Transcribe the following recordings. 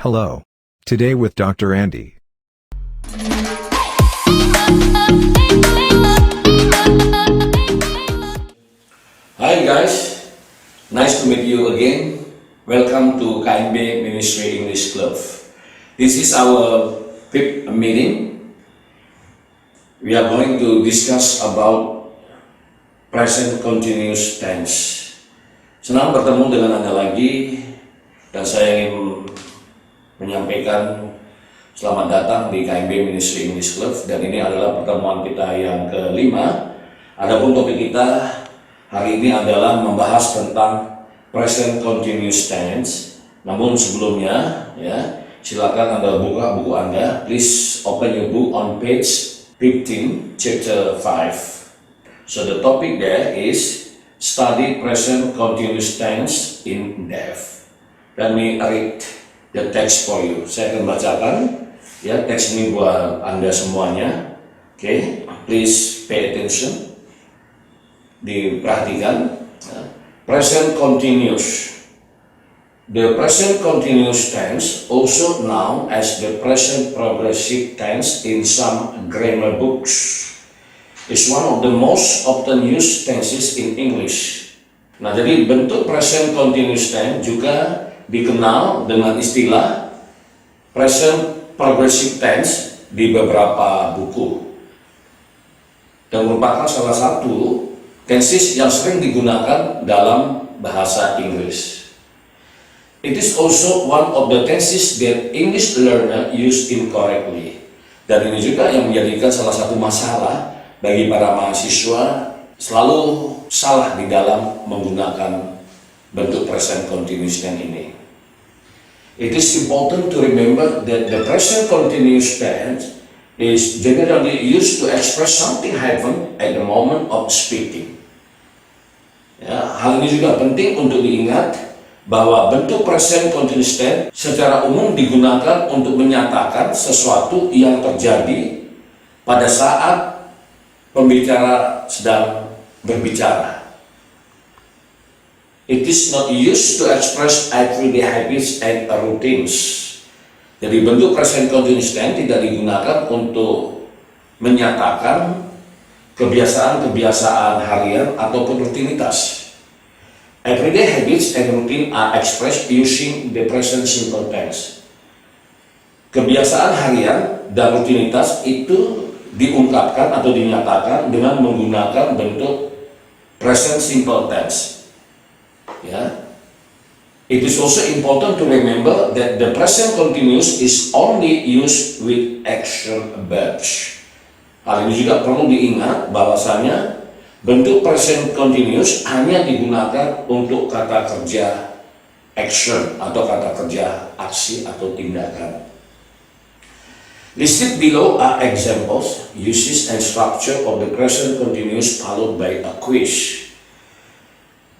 Hello. Today with Dr. Andy. Hi guys, nice to meet you again. Welcome to KMB Ministry English Club. This is our fifth meeting. We are going to discuss about present continuous tense. Senang bertemu dengan Anda lagi dan saya ingin menyampaikan selamat datang di KMB Ministry English Club, dan ini adalah pertemuan kita yang kelima. Adapun topik kita hari ini adalah membahas tentang present continuous tense. Namun sebelumnya, silakan Anda buka buku Anda. Please open your book on page 15, chapter 5. So the topic there is study present continuous tense in depth. Let me read the text for you. Saya akan bacakan teks ini buat Anda semuanya. Okay, please pay attention. Diperhatikan. Present continuous. The present continuous tense, also known as the present progressive tense in some grammar books, is one of the most often used tenses in English. Nah, jadi bentuk present continuous tense juga dikenal dengan istilah present progressive tense di beberapa buku, dan merupakan salah satu tenses yang sering digunakan dalam bahasa Inggris. It is also one of the tenses that English learner use incorrectly. Dan ini juga yang menjadikan salah satu masalah bagi para mahasiswa, selalu salah di dalam menggunakan bentuk present continuous tense ini. It is important to remember that the present continuous tense is generally used to express something happened at the moment of speaking. Hal ini juga penting untuk diingat bahwa bentuk present continuous tense secara umum digunakan untuk menyatakan sesuatu yang terjadi pada saat pembicara sedang berbicara. It is not used to express everyday habits and routines. Jadi bentuk present continuous tense tidak digunakan untuk menyatakan kebiasaan-kebiasaan harian ataupun rutinitas. Everyday habits and routine are expressed using the present simple tense. Kebiasaan harian dan rutinitas itu diungkapkan atau dinyatakan dengan menggunakan bentuk present simple tense. It is also important to remember that the present continuous is only used with action verbs. Hal ini juga perlu diingat bahwasanya bentuk present continuous hanya digunakan untuk kata kerja action atau kata kerja aksi atau tindakan. Listed below are examples, uses, and structure of the present continuous followed by a quiz.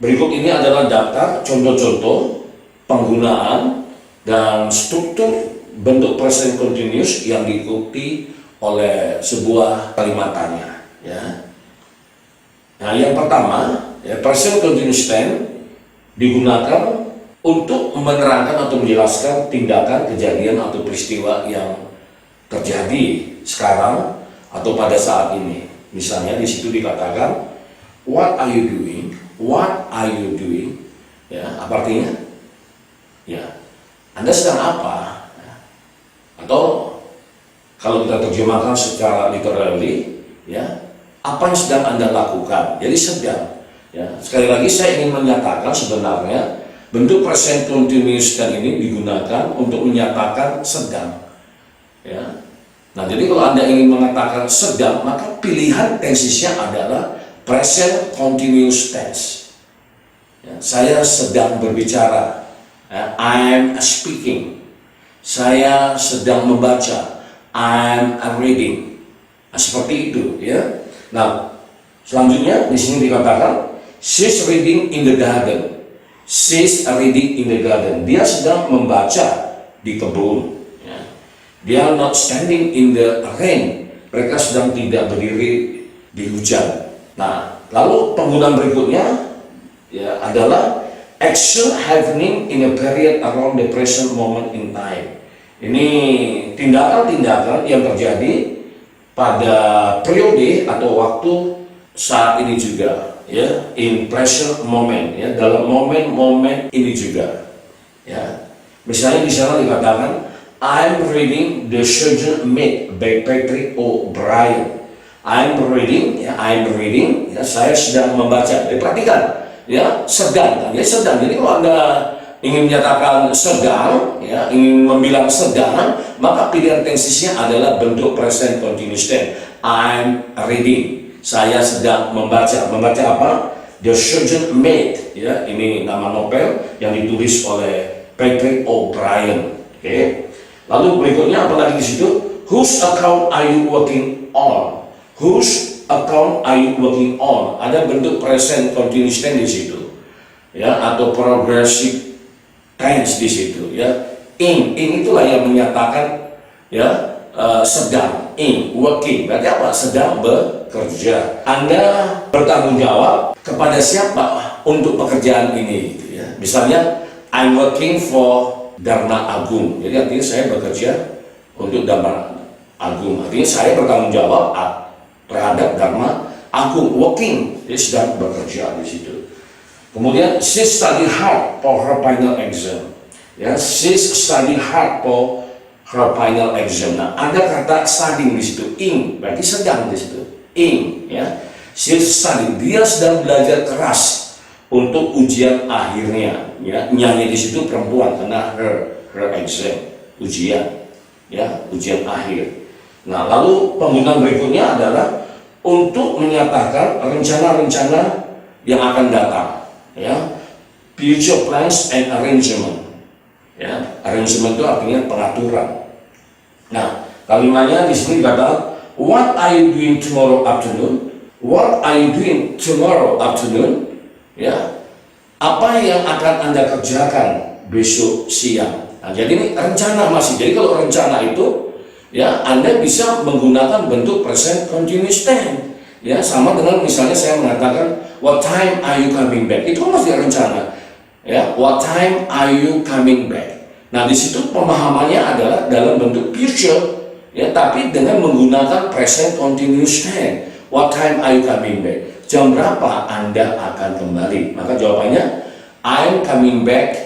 Berikut ini adalah daftar contoh-contoh penggunaan dan struktur bentuk present continuous yang diikuti oleh sebuah kalimat tanya. Nah, yang pertama, present continuous tense digunakan untuk menerangkan atau menjelaskan tindakan, kejadian, atau peristiwa yang terjadi sekarang atau pada saat ini. Misalnya di situ dikatakan, what are you doing? What are you doing? Apa artinya? Anda sedang apa? Atau kalau kita terjemahkan secara literally, apa yang sedang Anda lakukan? Jadi sedang. Sekali lagi saya ingin menyatakan sebenarnya bentuk present continuous tense ini digunakan untuk menyatakan sedang. Nah, jadi kalau Anda ingin mengatakan sedang, maka pilihan tensesnya adalah present continuous tense. Saya sedang berbicara. I am speaking. Saya sedang membaca. I am reading. Nah, seperti itu, Nah, selanjutnya di sini dikatakan she's reading in the garden. She's reading in the garden. Dia sedang membaca di kebun. They are not standing in the rain. Mereka sedang tidak berdiri di hujan. Nah, lalu penggunaan berikutnya adalah action happening in a period around the present moment in time. Ini tindakan-tindakan yang terjadi pada periode atau waktu saat ini juga, ya, in present moment, ya, dalam momen-momen ini juga, ya. Misalnya di sana dikatakan, I'm reading The Surgeon Mate by Patrick O'Brien. I'm reading, ya, saya sedang membaca. Perhatikan, ya, sedang, ya, sedang. Jadi kalau Anda ingin menyatakan sedang, ya, ingin membilang sedang, maka pilihan tensisnya adalah bentuk present continuous tense. I'm reading, saya sedang membaca. Membaca apa? The Surgeon Mate, ya, ini nama novel yang ditulis oleh Patrick O'Brien. Oke. Lalu berikutnya apa lagi di situ? Whose account are you working on? Whose account are you working on? Ada bentuk present continuous tense di situ, ya, atau progressive tense di situ, ya. In itulah yang menyatakan, ya, sedang, working, berarti apa? Sedang bekerja. Anda bertanggung jawab kepada siapa untuk pekerjaan ini, gitu, ya. Misalnya, I'm working for Dharma Agung. Jadi artinya saya bekerja untuk Dharma Agung. Artinya saya bertanggung jawab terhadap Dharma Agung. Working, dia sedang bekerja di situ. Kemudian she study hard for her final exam. Ya, she study hard for her final exam. Nah, ada kata studying di situ, berarti sedang di situ. Ya. She study, dia sedang belajar keras untuk ujian akhirnya. Ya, nyanyi di situ perempuan karena her exam, ujian, ya, ujian akhir. Nah, lalu penggunaan berikutnya adalah untuk menyatakan rencana-rencana yang akan datang. Ya, future plans and arrangement. Ya, arrangement itu artinya pengaturan. Nah, kalimatnya di sini kata, what are you doing tomorrow afternoon? What are you doing tomorrow afternoon? Ya, apa yang akan Anda kerjakan besok siang? Nah, jadi ini rencana masih. Jadi kalau rencana itu, ya, Anda bisa menggunakan bentuk present continuous tense. Ya, sama dengan misalnya saya mengatakan, what time are you coming back? Itu masih rencana. Ya, what time are you coming back? Nah, di situ pemahamannya adalah dalam bentuk future, ya, tapi dengan menggunakan present continuous tense. What time are you coming back? Jam berapa Anda akan kembali? Maka jawabannya, I'm coming back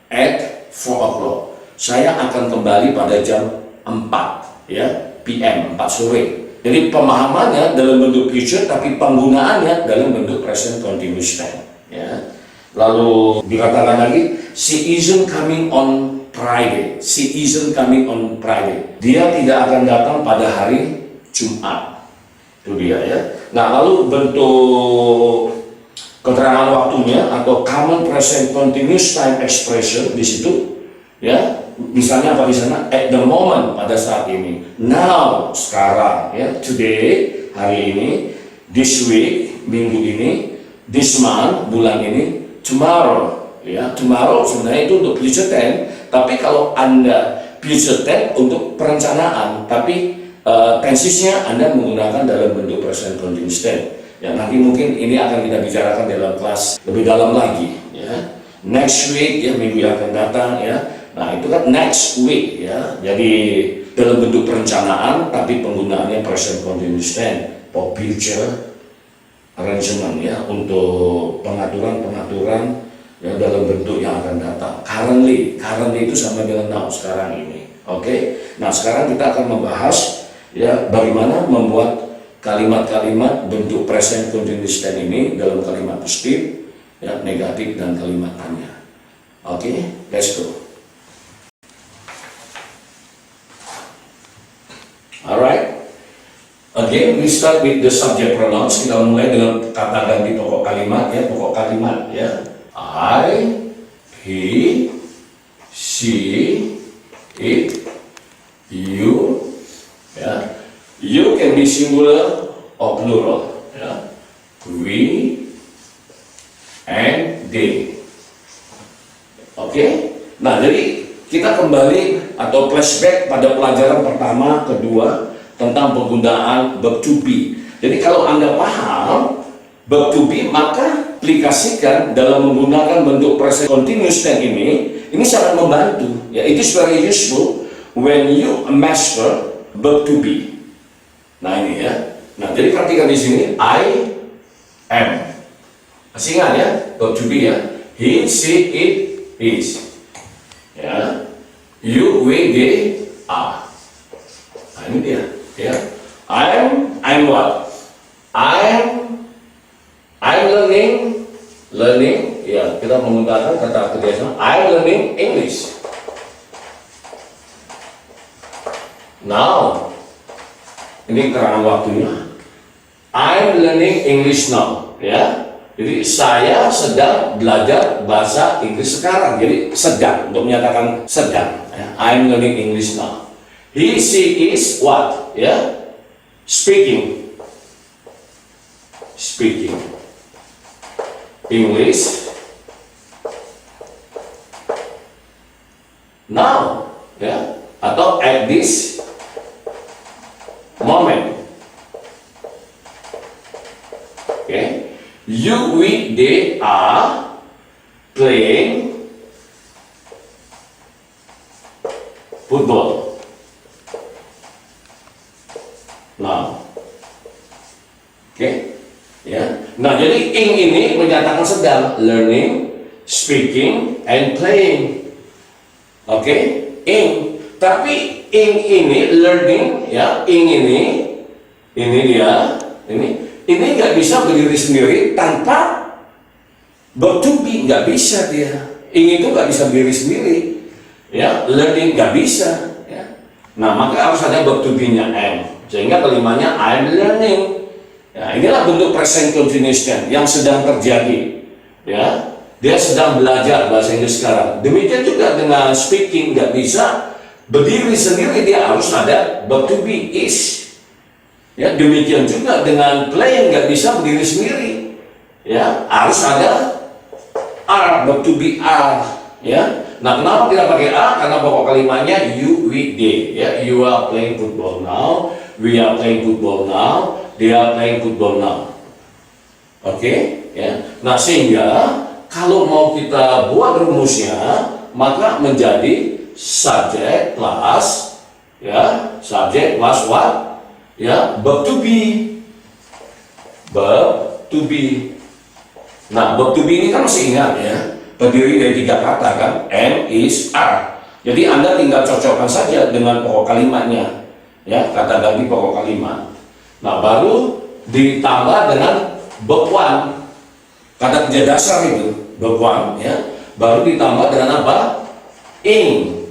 at 4 o'clock. Saya akan kembali pada jam 4, ya, PM, 4 sore. Jadi pemahamannya dalam bentuk future, tapi penggunaannya dalam bentuk present continuous tense. Ya. Lalu dikatakan lagi, she isn't coming on Friday. She isn't coming on Friday. Dia tidak akan datang pada hari Jumat. Itu dia, ya. Nah, lalu bentuk keterangan waktunya atau common present continuous time expression di situ, ya. Misalnya apa di sana? At the moment, pada saat ini. Now, sekarang, ya. Today, hari ini. This week, minggu ini. This month, bulan ini. Tomorrow, ya. Tomorrow sebenarnya itu untuk future tense, tapi kalau Anda future tense untuk perencanaan, tapi tensisnya Anda menggunakan dalam bentuk present continuous tense. Ya, nanti mungkin ini akan kita bicarakan dalam kelas lebih dalam lagi, ya. Next week, ya, minggu yang akan datang, ya. Nah, itu kan next week, ya. Jadi dalam bentuk perencanaan tapi penggunaannya present continuous tense for future arrangement, ya, untuk pengaturan-pengaturan, ya, dalam bentuk yang akan datang. Currently itu sama dengan now, sekarang ini. Oke. Nah, sekarang kita akan membahas, ya, bagaimana membuat kalimat-kalimat bentuk present continuous tense ini dalam kalimat positif, ya, negatif, dan kalimat tanya. Oke, let's go. Alright, again we start with the subject pronouns. Kita mulai dengan kata ganti pokok kalimat, ya, pokok kalimat, ya. I, he, she, it, you, ya. You can be singular or plural, ya. We and they. Oke. Nah, jadi kita kembali atau flashback pada pelajaran pertama, kedua tentang penggunaan verb to be. Jadi kalau Anda paham verb to be, maka aplikasikan dalam menggunakan bentuk present continuous tense ini sangat membantu. Ya, it is very useful when you master verb to be. Nah ini ya. Nah jadi perhatikan di sini I am. Masih ingat ya verb to be ya. He, she, it, is. Ya. You, we, they, are. Nah ini dia. Ya. I'm what? I'm learning. Ya, kita menggunakan kata kerjasama. I'm learning English. Now, ini keterangan waktunya. I'm learning English now. Ya, jadi saya sedang belajar bahasa Inggris sekarang. Jadi sedang, untuk menyatakan sedang. Ya. I'm learning English now. He, she is what? Ya. Speaking English now, ya, atau at this moment. Okay, you, we, they are playing football now. Oke, ya. Nah, jadi ing ini menyatakan sedang, learning, speaking, and playing. Oke, ing. Tapi ing ini learning, ya, ing ini dia, ini nggak bisa berdiri sendiri tanpa verb to be, nggak bisa dia. Ing itu nggak bisa berdiri sendiri, ya. Learning nggak bisa, ya. Nah, maka harus ada verb to be-nya am, sehingga kalimatnya I'm learning. Ya, inilah bentuk present continuous tense yang sedang terjadi. Ya, dia sedang belajar bahasa Inggris sekarang. Demikian juga dengan speaking, nggak bisa berdiri sendiri, dia harus ada verb to be, is. Ya, demikian juga dengan playing, nggak bisa berdiri sendiri. Ya, harus ada are, verb to be are. Ya, nah kenapa tidak pakai are? Karena pokok kalimatnya you, we, they. Ya, you are playing football now, we are playing football now. They are playing football now. Oke, ya. Nah, sehingga kalau mau kita buat rumusnya, maka menjadi subject plus, ya, subject plus what? Ya, verb to be. Verb to be. Nah, verb to be ini kan masih ingat ya, terdiri dari 3 kata kan, am, is, are. Jadi Anda tinggal cocokkan saja dengan pokok kalimatnya, ya, kata ganti pokok kalimat. Nah, baru ditambah dengan verb one, kata kerja dasar itu, verb one, ya. Baru ditambah dengan apa? Ing,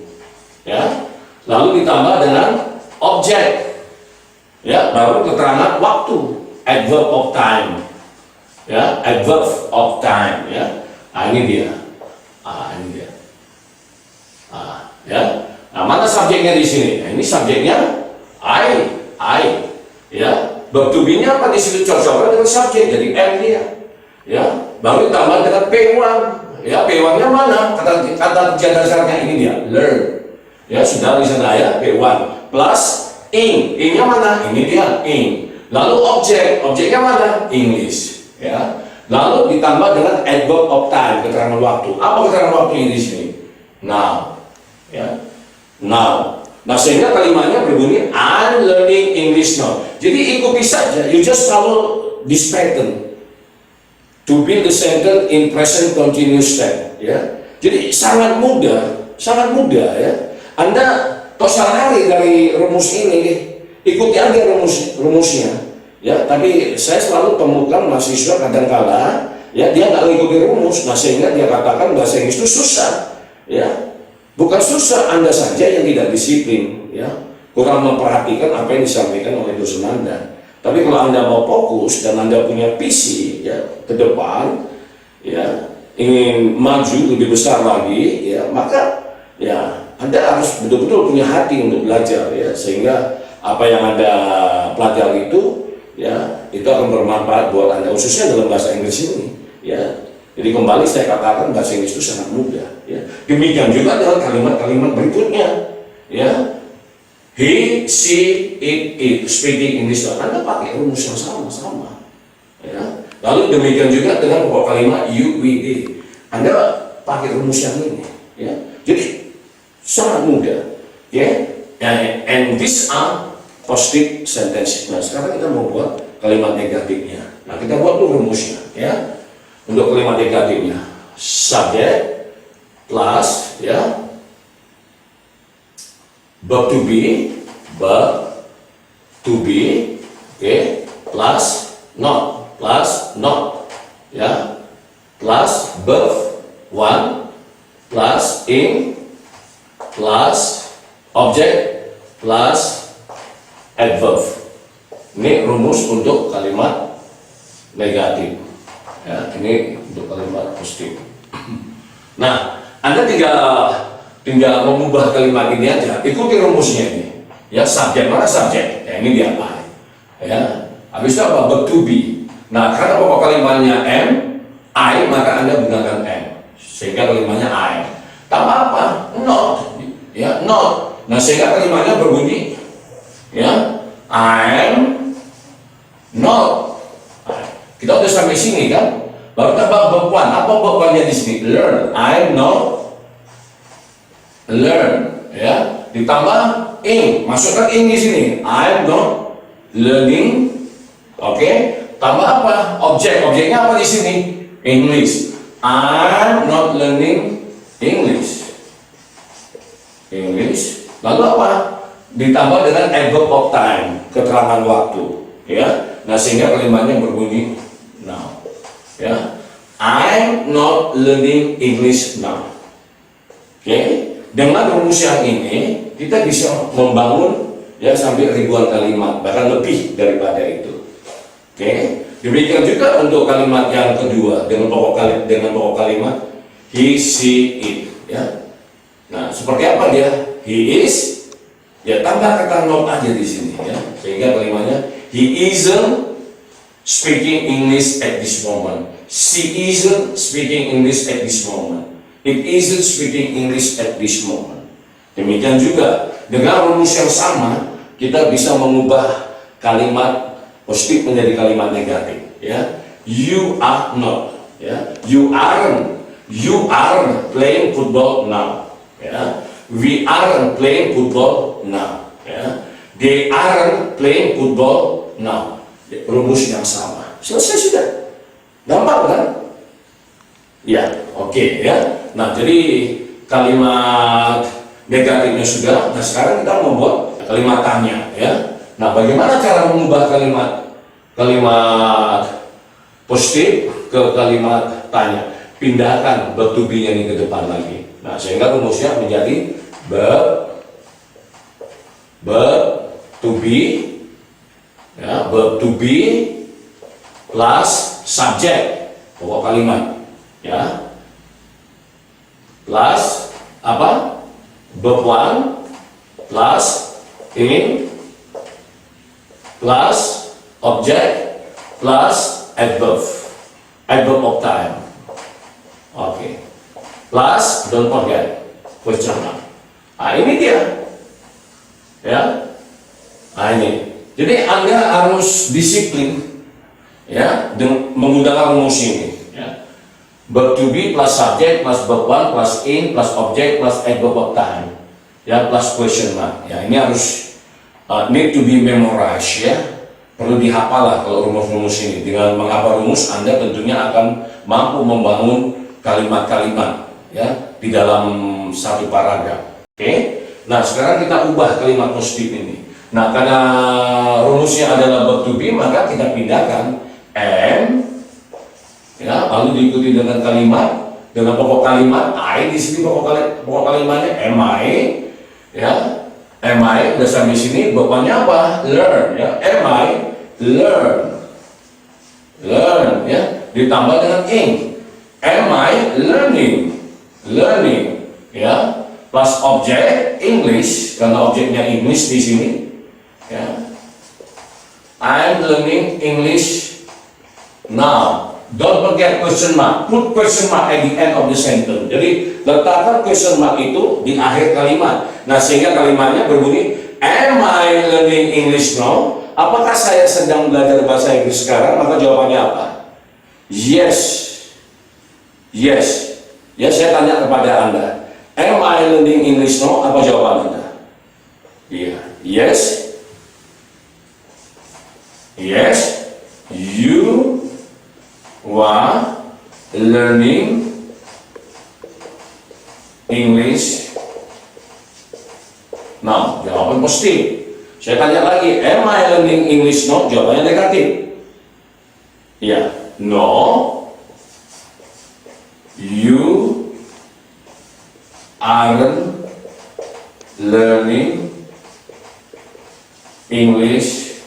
ya. Lalu ditambah dengan objek, ya. Baru keterangan waktu, adverb of time, ya. Adverb of time, ya. Nah, ini dia. Ya. Nah, mana subjeknya di sini? Nah, ini subjeknya I. Ya, verb to be-nya apa di situ cocokkan dengan subjek, jadi am dia. Ya, baru ditambah dengan P1. Ya, P1-nya mana? Kata kerja dasarnya ini dia, learn. Ya, sudah di sana ya, P1 plus ing-nya mana? Ini dia, ing. Lalu objeknya mana? English. Ya, lalu ditambah dengan adverb of time, keterangan waktu. Apa keterangan waktu ini di sini? Now. Ya, now. Nah, sehingga kalimatnya berbunyi I'm learning English now. Jadi ikuti saja, you just follow this pattern to build the sentence in present continuous tense. Ya, jadi sangat mudah ya. Anda tosan hari dari rumus ini, ikuti aja rumusnya. Ya, tapi saya selalu temukan mahasiswa kadang-kala ya dia nggak mengikuti rumus, nah sehingga dia katakan bahasa Inggris itu susah. Ya. Bukan susah, Anda saja yang tidak disiplin, ya, kurang memperhatikan apa yang disampaikan oleh dosen Anda. Tapi kalau Anda mau fokus dan Anda punya visi, ya, ke depan, ya, ingin maju lebih besar lagi, ya, maka, ya, Anda harus betul-betul punya hati untuk belajar, ya, sehingga apa yang Anda pelajari itu, ya, itu akan bermanfaat buat Anda, khususnya dalam bahasa Inggris ini, ya. Jadi kembali saya katakan bahasa Inggris itu sangat mudah. Ya. Demikian juga dengan kalimat-kalimat berikutnya. Ya. He, she, it, speaking English. Anda pakai rumus yang sama-sama. Ya. Lalu demikian juga dengan pokok kalimat you, we, they. Anda pakai rumus yang ini, ya. Jadi sangat mudah, ya. And these are positive sentences. Nah, sekarang kita mau buat kalimat negatifnya. Nah, kita buat dulu rumusnya, ya. Untuk kalimat negatifnya, subject plus, ya, verb to be, oke, plus not, ya, plus verb one, plus in, plus object, plus adverb. Ini rumus untuk kalimat negatif, ya. Ini untuk kalimat positif. Nah, Anda tinggal mengubah kalimat ini aja, ikuti rumusnya ini. Ya, subjek mana subjek? Ya, ini dia I. Ya, habis itu apa? Verb to be. Nah, karena pokok kalimatnya am, I, maka Anda gunakan am. Sehingga kalimatnya I. Tambah apa? Not. Ya, not. Nah, sehingga kalimatnya berbunyi, ya, I'm not. Kita udah sampai sini kan? Baru tambah verb one. Apa verb one-nya di sini? Learn. I'm not learn, ya. Ditambah in, masukkan in di sini. I'm not learning. Oke. Tambah apa? Objek. Objeknya apa di sini? English. I'm not learning English. English. Lalu apa? Ditambah dengan adverb of time, keterangan waktu, ya. Nah, sehingga kalimatnya berbunyi now, ya. I'm not learning English now. Oke. Dengan rumus yang ini, kita bisa membangun, ya, sampai ribuan kalimat, bahkan lebih daripada itu. Oke. Demikian juga untuk kalimat yang kedua dengan pokok kalimat he, she, it, ya. Nah, seperti apa dia? He is, ya, tambah kata not aja di sini, ya, sehingga kalimatnya he isn't speaking English at this moment. She isn't speaking English at this moment. It isn't speaking English at this moment. Demikian juga dengan rumus yang sama, kita bisa mengubah kalimat positif menjadi kalimat negatif, ya. You are not, ya. You aren't playing football now, ya. We aren't playing football now, ya. They aren't playing football now. Rumus yang sama. Selesai sudah. Gampang kan? Ya, oke, ya. Nah, jadi kalimat negatifnya sudah. Nah, sekarang kita membuat kalimat tanya, ya. Nah, bagaimana cara mengubah kalimat positif ke kalimat tanya? Pindahkan verb to be-nya ini ke depan lagi. Nah, sehingga rumusnya menjadi verb to be, ya, verb to be plus subject, pokok kalimat, ya, plus apa? Verb one plus in plus object plus adverb of time. Oke. Plus, don't forget question mark. Nah, ini dia, ya. Nah, ini. Jadi Anda harus disiplin, ya, menggunakan rumus ini, ya. Verb to be plus subject plus verb one plus in plus object plus adverb of time, ya, plus question mark. Ya, ini harus need to be memorized, ya. Perlu dihafal lah kalau rumus-rumus ini. Dengan menghafal rumus, Anda tentunya akan mampu membangun kalimat-kalimat, ya, di dalam satu paragraf. Oke. Nah, sekarang kita ubah kalimat positif ini. Nah, karena rumusnya adalah verb to be, maka kita pindahkan am, ya, lalu diikuti dengan kalimat, dengan pokok kalimat I di sini, pokok kalimatnya am I, ya. Am I udah sampai sini, bapaknya apa? Learn, ya. Am I learn, ya. Ditambah dengan in. Am I learning, ya. Plus object English, karena objeknya English di sini, ya. I'm learning English now. Don't forget question mark. Put question mark at the end of the sentence. Jadi letakkan question mark itu di akhir kalimat. Nah, sehingga kalimatnya berbunyi, am I learning English now? Apakah saya sedang belajar bahasa Inggris sekarang? Maka jawabannya apa? Yes. Yes. Ya, saya tanya kepada Anda. Am I learning English now? Apa jawaban Anda? Iya. Yes. Yes. You are learning English now. Jawaban positif. Saya tanya lagi, am I learning English now? Jawabannya negatif. Ya, no. You aren't learning English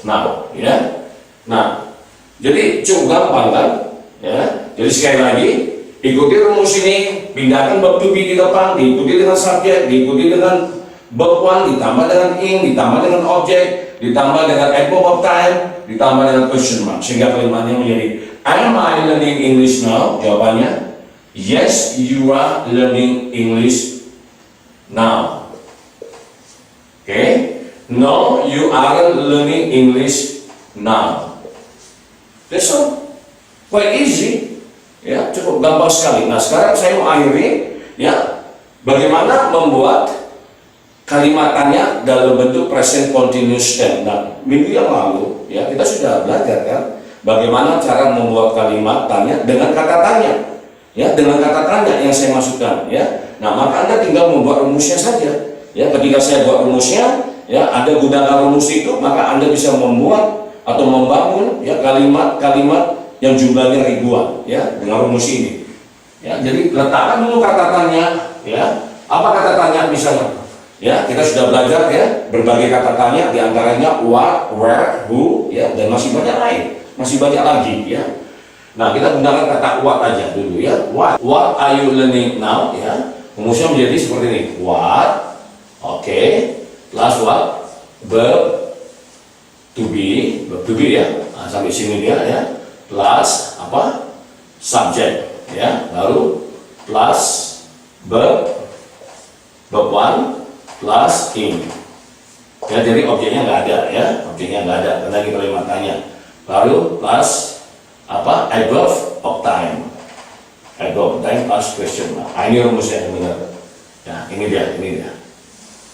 now. Ya. Nah, jadi cukup gampang kan? Ya. Jadi sekali lagi, ikuti rumus ini, pindahkan verb to be di depan, diikuti dengan subjek, diikuti dengan verb one, ditambah dengan ing, ditambah dengan objek, ditambah dengan adverb of time, ditambah dengan question mark, sehingga kalimatnya menjadi am I learning English now? Jawabannya yes, you are learning English now. Okay? No, you aren't learning English now. That's all. Quite easy. Ya, cukup gampang sekali. Nah, sekarang saya mau akhiri ya, bagaimana membuat kalimatannya dalam bentuk present continuous tense. Nah, minggu yang lalu ya kita sudah belajar kan bagaimana cara membuat kalimat tanya dengan kata tanya. Ya, dengan kata tanya yang saya masukkan ya. Nah, maka Anda tinggal membuat rumusnya saja. Ya, ketika saya buat rumusnya, ya, Anda gunakan rumus itu, maka Anda bisa membuat atau membangun ya kalimat-kalimat yang jumlahnya ribuan ya dengan rumus ini. Ya, jadi letakkan dulu kata tanya ya. Apa kata tanya misalnya? Ya, kita sudah belajar ya berbagai kata tanya, diantaranya what, where, who, ya, dan masih banyak lain, masih banyak lagi ya. Nah, kita gunakan kata what aja dulu ya. What are you learning now? Ya, rumusnya menjadi seperti ini. What, oke, plus what, verb to be ya. Nah, sampai sini dia ya. Plus apa? Subject ya. Lalu plus verb one plus ing. Ya, jadi objeknya nggak ada ya, objeknya nggak ada karena ini kalimat tanya. Lalu plus apa? Adverb of time. Adverb of time plus question mark. Nah, ini rumusnya yang benar. Ya, ini dia.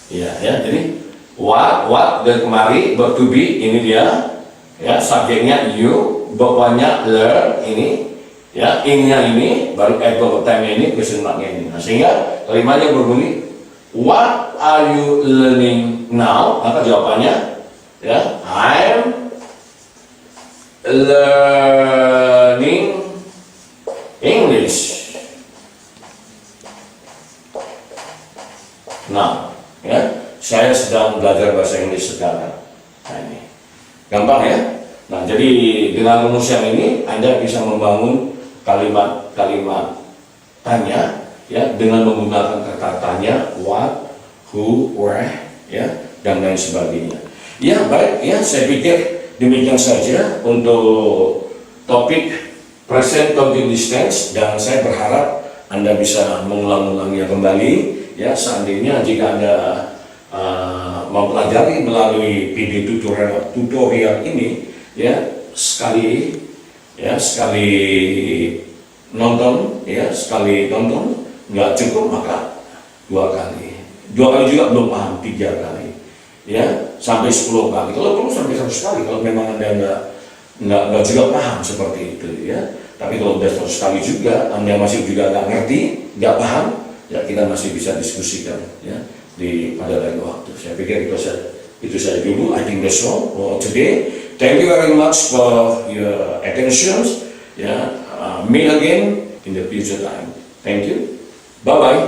Iya ya, jadi what dan kemari verb to be ini dia. Ya, subjeknya you, verb one-nya learn ini. Ya, ing-nya ini, baru adverb of time-nya ini, question mark-nya ini. Nah, sehingga kalimatnya berbunyi what are you learning now? Apa jawabannya? Ya, I'm learning English now. Ya, saya sedang belajar bahasa Inggris sekarang. Nah, ini gampang ya. Nah, jadi dengan rumus yang ini Anda bisa membangun kalimat-kalimat tanya ya dengan menggunakan kata tanya what, who, where ya dan lain sebagainya. Ya, baik ya, saya pikir demikian saja untuk topik present continuous tense, dan saya berharap Anda bisa mengulang-ulangnya kembali ya. Seandainya jika Anda mempelajari melalui video tutorial ini ya, sekali nonton nggak cukup, maka dua kali juga belum paham, 3 kali ya, sampai 10 kali, kalau perlu sampai 100 kali kalau memang Anda nggak juga paham seperti itu ya. Tapi kalau udah 100 kali juga Anda masih juga nggak ngerti, nggak paham ya, kita masih bisa diskusikan ya pada lain waktu. Saya pikir itu saja dulu. I think that's all for today. Thank you very much for your attention. Meet again in the future time. Thank you. Bye bye.